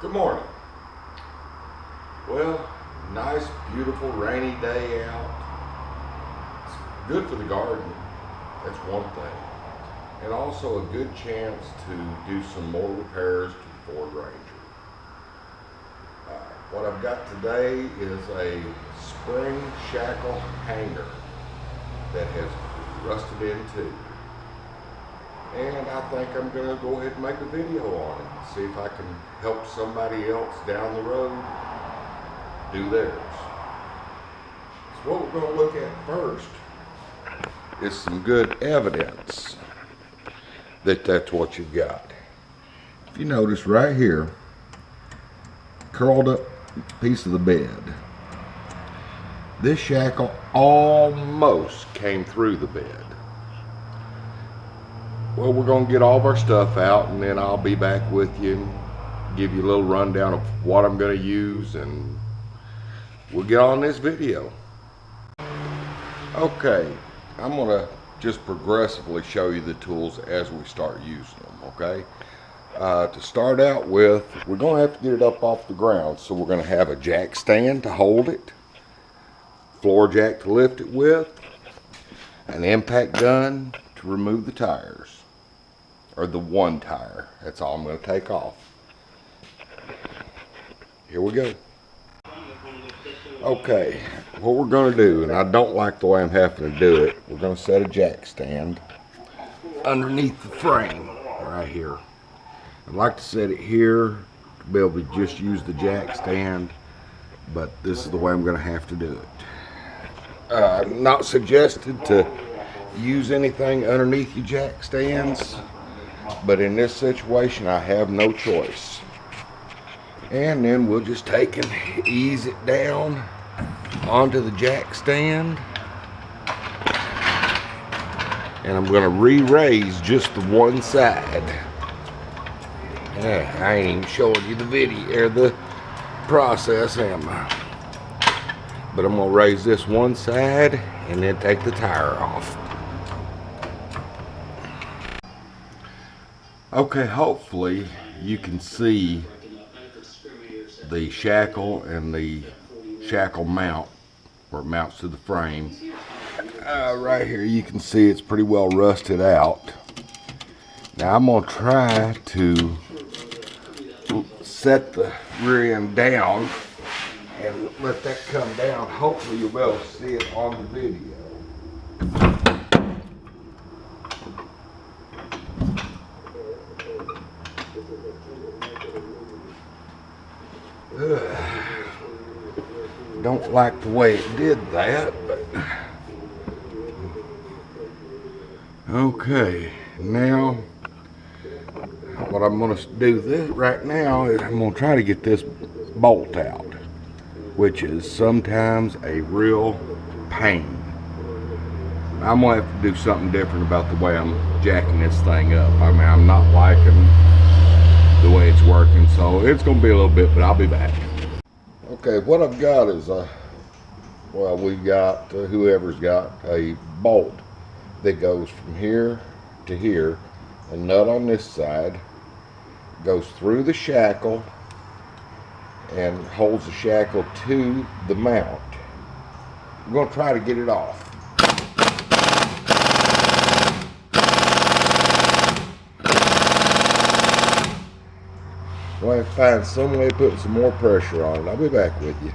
Good morning. Well, nice, beautiful, rainy day out. It's good for the garden. That's one thing. And also a good chance to do some more repairs to the Ford Ranger. What I've got today is a spring shackle hanger that has rusted in two. And I think I'm going to go ahead and make a video on it and see if I can help somebody else down the road do theirs. So what we're going to look at first is some good evidence that that's what you've got. If you notice right here, curled up piece of the bed, this shackle almost came through the bed. Well, we're going to get all of our stuff out, and then I'll be back with you and give you a little rundown of what I'm going to use, and we'll get on this video. Okay, I'm going to just progressively show you the tools as we start using them, okay? To start out with, we're going to have to get it up off the ground, so we're going to have a jack stand to hold it, floor jack to lift it with, an impact gun to remove the tires. Or the one tire. That's all I'm going to take off. Here we go. Okay, what we're going to do, and I don't like the way I'm having to do it, we're going to set a jack stand underneath the frame right here. I'd like to set it here to be able to just use the jack stand, but this is the way I'm going to have to do it. Not suggested to use anything underneath your jack stands, but in this situation I have no choice. And then we'll just take and ease it down onto the jack stand, and I'm going to re-raise just the one side. Yeah, I ain't even showing you the video or the process, am I? But I'm going to raise this one side and then take the tire off. Okay, hopefully you can see the shackle and the shackle mount, where it mounts to the frame. Right here you can see it's pretty well rusted out. Now I'm going to try to set the rear end down and let that come down. Hopefully you'll be able to see it on the video. Don't like the way it did that, but okay. Now what I'm going to do this right now is I'm going to try to get this bolt out, which is sometimes a real pain. I'm going to have to do something different about the way I'm jacking this thing up. I mean, I'm not liking the way it's working, so it's going to be a little bit, but I'll be back. Okay, what I've got is well, we've got whoever's got a bolt that goes from here to here, a nut on this side goes through the shackle and holds the shackle to the mount. I'm going to try to get it off. I'm going to find some way of putting some more pressure on it. I'll be back with you.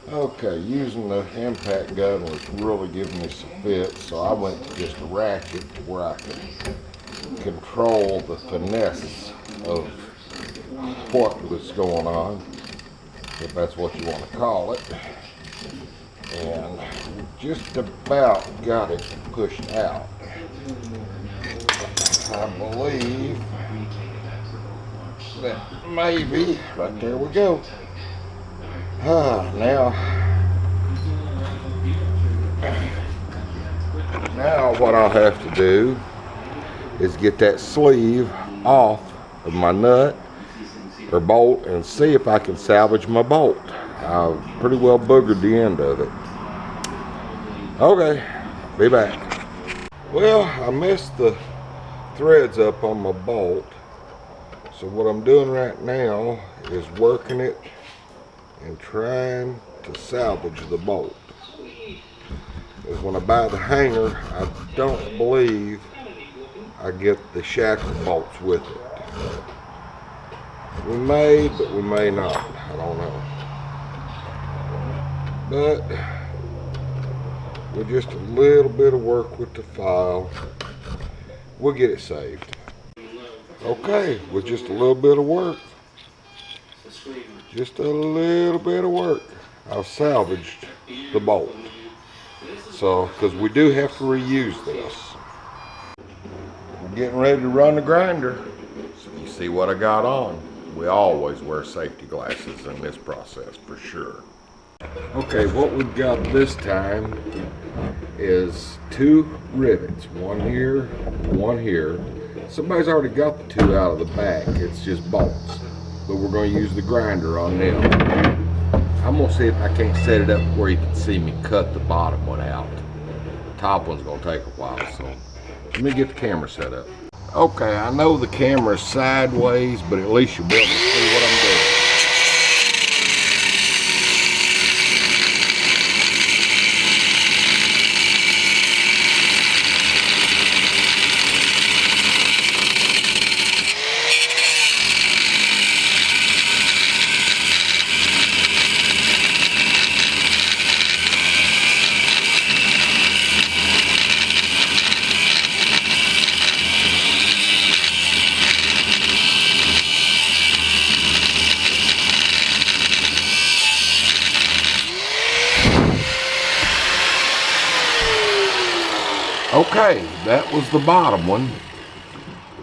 Okay, using the impact gun was really giving me some fits, so I went to just a ratchet to where I could control the finesse of what was going on, if that's what you want to call it. And just about got it pushed out. I believe that maybe, right there we go. Now what I'll have to do is get that sleeve off of my nut or bolt and see if I can salvage my bolt. I've pretty well boogered the end of it. Okay, be back. Well, I messed the threads up on my bolt, So what I'm doing right now is working it and trying to salvage the bolt. Because when I buy the hanger, I don't believe I get the shackle bolts with it. We may, but we may not. I don't know. But with just a little bit of work with the file, we'll get it saved. Okay, with just a little bit of work, I've salvaged the bolt. So, because we do have to reuse this. We're getting ready to run the grinder. So you see what I got on. We always wear safety glasses in this process for sure. Okay, what we've got this time is 2 rivets. One here, one here. Somebody's already got the 2 out of the back. It's just bolts. But we're going to use the grinder on them. I'm going to see if I can't set it up where you can see me cut the bottom one out. The top one's going to take a while, so let me get the camera set up. Okay, I know the camera's sideways, but at least you'll be able to see what I'm doing. Okay, that was the bottom one.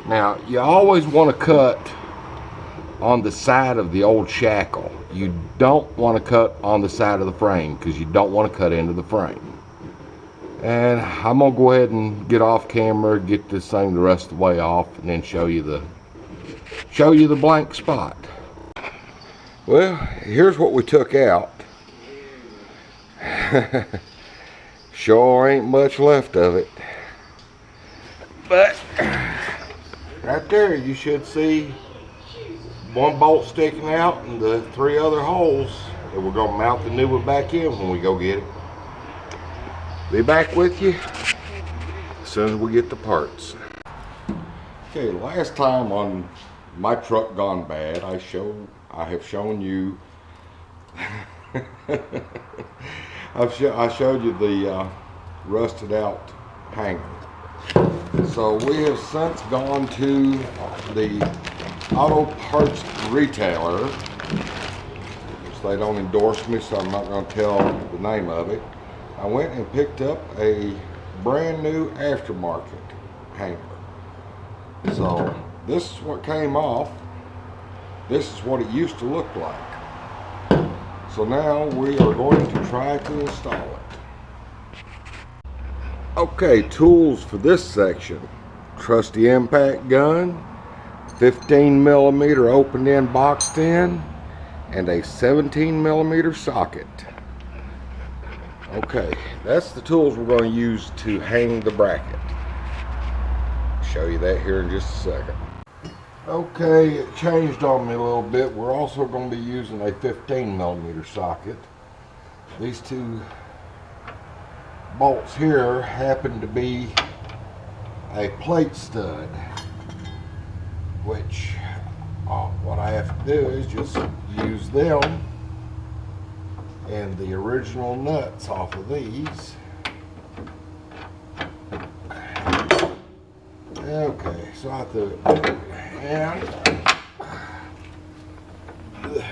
Now, you always want to cut on the side of the old shackle. You don't want to cut on the side of the frame because you don't want to cut into the frame. And I'm going to go ahead and get off camera, get this thing the rest of the way off, and then show you the blank spot. Well, here's what we took out. Sure ain't much left of it. But right there you should see 1 bolt sticking out and the 3 other holes. And we're going to mount the new one back in when we go get it. Be back with you as soon as we get the parts. Okay, last time on my truck gone bad, I have shown you I showed you the rusted out hanger. So we have since gone to the auto parts retailer, which they don't endorse me, so I'm not going to tell the name of it. I went and picked up a brand new aftermarket hanger. So this is what came off. This is what it used to look like. So now we are going to try to install it. Okay, tools for this section. Trusty impact gun, 15mm open end boxed in, and a 17mm socket. Okay, that's the tools we're going to use to hang the bracket. I'll show you that here in just a second. Okay, it changed on me a little bit. We're also going to be using a 15mm socket. These 2 bolts here happen to be a plate stud, which what I have to do is just use them and the original nuts off of these. Okay, so I threw it there. And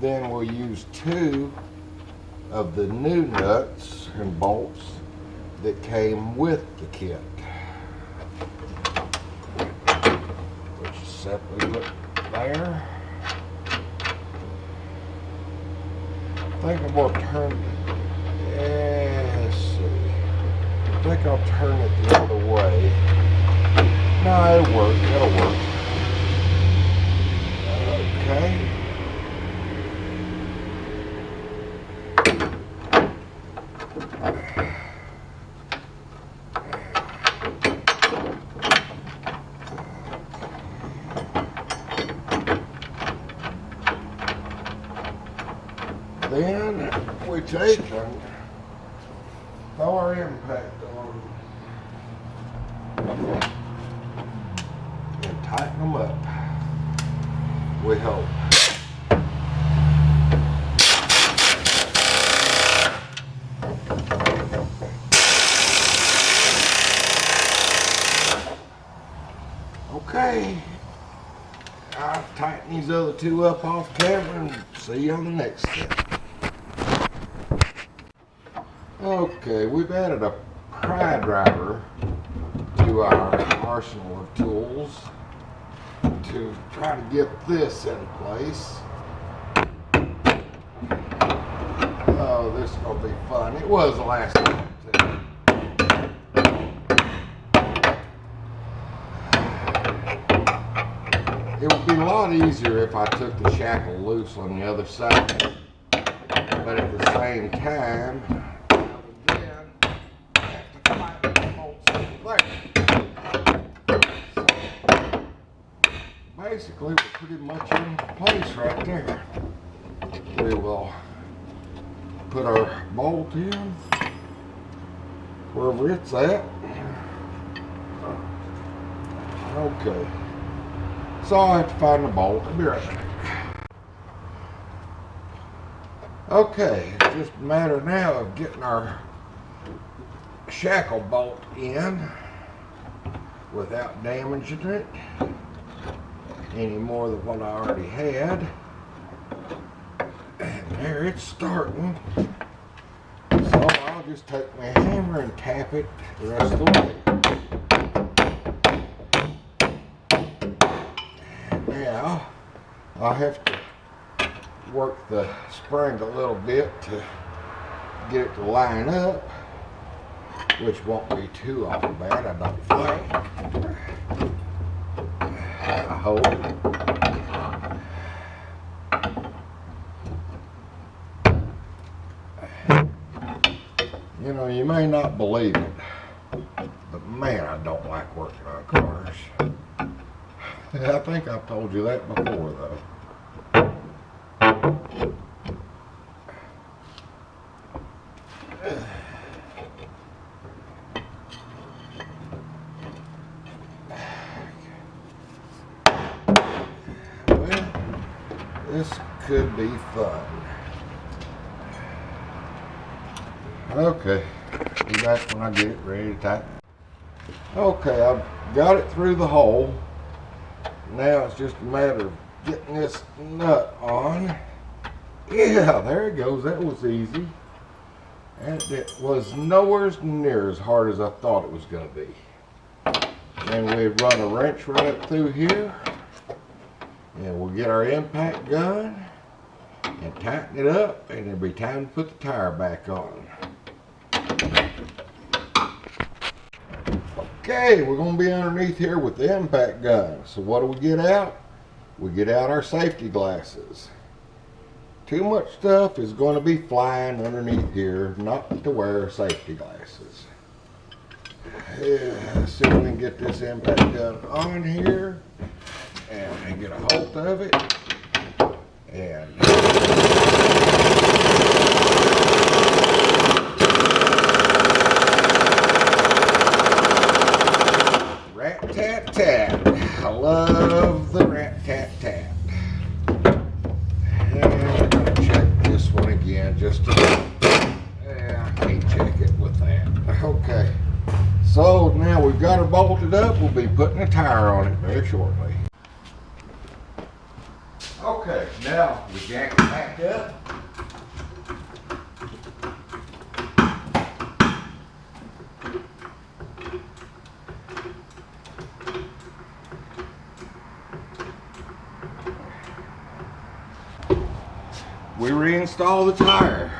then we'll use 2 of the new nuts and bolts that came with the kit, which is simply put there. I think I'm going to turn it. Let's see. I think I'll turn it the other way. No, it'll work. It'll work. Okay. Then we take and throw our impact on and tighten them up. We hope. Okay, I'll tighten these other two up off camera and see you on the next step. Okay, we've added a pry driver to our arsenal of tools to try to get this in place. Oh, this is going to be fun. It was the last time too. It would be a lot easier if I took the shackle loose on the other side, but at the same time, I would then have to tighten the bolts over there. So, basically, we're pretty much in place right there. We will put our bolt in wherever it's at. Okay. So I have to find the bolt. I'll be right back. Okay, it's just a matter now of getting our shackle bolt in without damaging it any more than what I already had. And there it's starting. So I'll just take my hammer and tap it the rest of the way. Now, I'll have to work the spring a little bit to get it to line up, which won't be too awful bad, I don't think. I hope. You know, you may not believe it, but man, I don't like working on cars. I think I've told you that before, though. Well, this could be fun. Okay, be back when I get it ready to tighten. Okay, I've got it through the hole. Now it's just a matter of getting this nut on. Yeah, there it goes. That was easy. And it was nowhere near as hard as I thought it was going to be. And we run a wrench right up through here. And we'll get our impact gun and tighten it up, and it'll be time to put the tire back on. Okay, we're going to be underneath here with the impact gun. So what do we get out? We get out our safety glasses. Too much stuff is going to be flying underneath here, not to wear safety glasses. Yeah, let's see if we can get this impact gun on here and get a hold of it. And rat-tat-tat. I love the rat-tat-tat. And I'm going to check this one again just to... Yeah, I can't check it with that. Okay. So now we've got her bolted up. We'll be putting a tire on it very shortly. Okay, now we jack it back up. We reinstall the tire.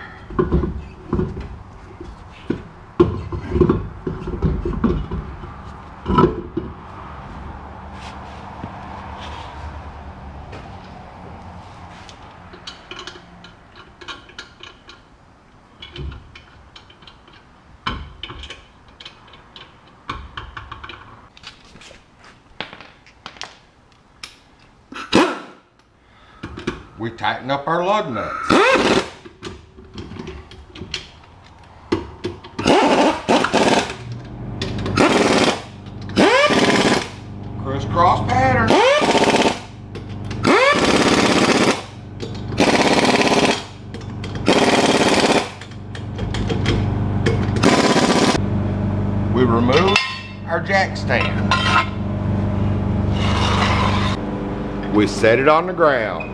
We tighten up our lug nuts. our jack stand. We set it on the ground.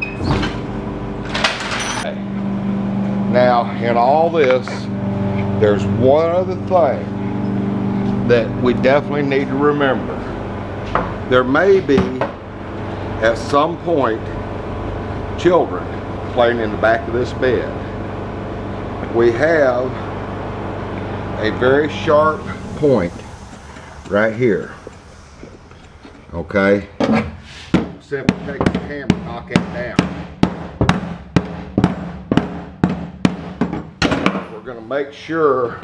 Now, in all this, there's one other thing that we definitely need to remember. There may be, at some point, children playing in the back of this bed. We have a very sharp point right here. Okay? Simply take the hammer, knock it down. We're going to make sure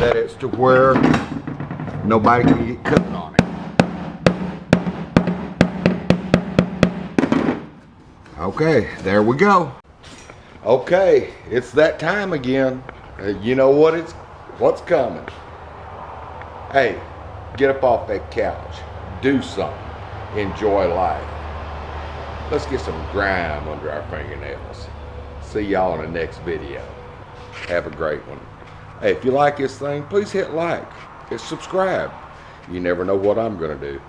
that it's to where nobody can get cut on it. Okay, there we go. Okay, it's that time again. You know what's coming. Hey, get up off that couch. Do something. Enjoy life. Let's get some grime under our fingernails. See y'all in the next video. Have a great one. Hey, if you like this thing, please hit like. Hit subscribe. You never know what I'm gonna do.